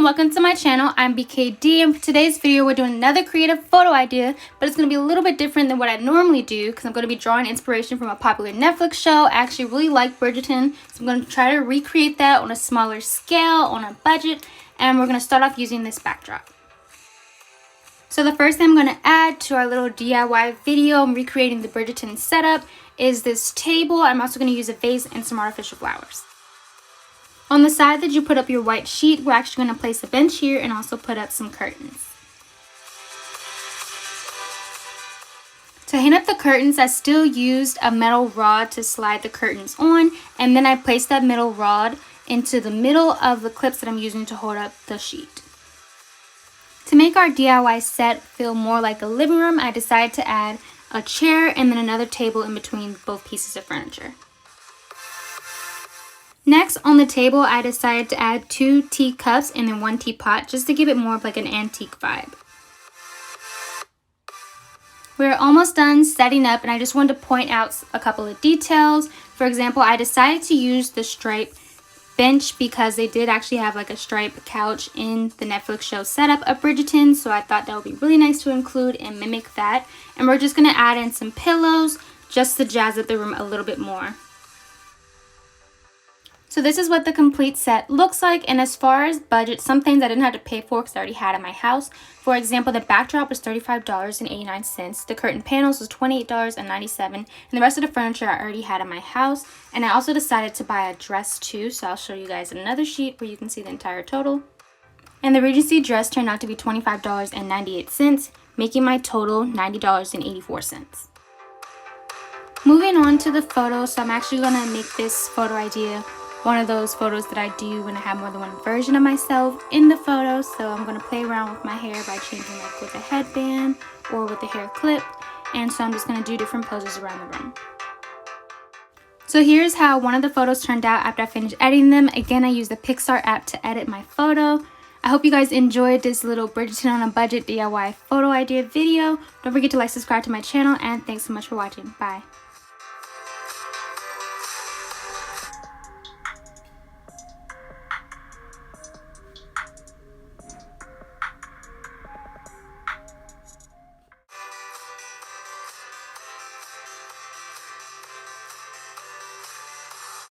everyone, welcome to my channel. I'm BKD, and for today's video we're doing another creative photo idea, but it's going to be a little bit different than what I normally do because I'm going to be drawing inspiration from a popular Netflix show. I actually really like Bridgerton, so I'm going to try to recreate that on a smaller scale, on a budget, and we're going to start off using this backdrop. So the first thing I'm going to add to our little DIY video and recreating the Bridgerton setup is this table. I'm also going to use a vase and some artificial flowers. On the side that you put up your white sheet, we're actually going to place a bench here and also put up some curtains. To hang up the curtains, I still used a metal rod to slide the curtains on, and then I placed that metal rod into the middle of the clips that I'm using to hold up the sheet. To make our DIY set feel more like a living room, I decided to add a chair and then another table in between both pieces of furniture. Next, on the table, I decided to add 2 teacups and then 1 teapot just to give it more of like an antique vibe. We're almost done setting up, and I just wanted to point out a couple of details. For example, I decided to use the stripe bench because they did actually have like a stripe couch in the Netflix show setup of Bridgerton, so I thought that would be really nice to include and mimic that. And we're just going to add in some pillows just to jazz up the room a little bit more. So this is what the complete set looks like, and as far as budget, some things I didn't have to pay for because I already had in my house. For example, the backdrop was $35.89, the curtain panels was $28.97, and the rest of the furniture I already had in my house. And I also decided to buy a dress too, so I'll show you guys another sheet where you can see the entire total. And the Regency dress turned out to be $25.98, making my total $90.84. Moving on to the photo, so I'm actually going to make this photo idea one of those photos that I do when I have more than one version of myself in the photo. So I'm going to play around with my hair by changing like with a headband or with a hair clip. And so I'm just going to do different poses around the room. So here's how one of the photos turned out after I finished editing them. Again, I used the Pixar app to edit my photo. I hope you guys enjoyed this little Bridgerton on a budget DIY photo idea video. Don't forget to like, subscribe to my channel, and thanks so much for watching. Bye.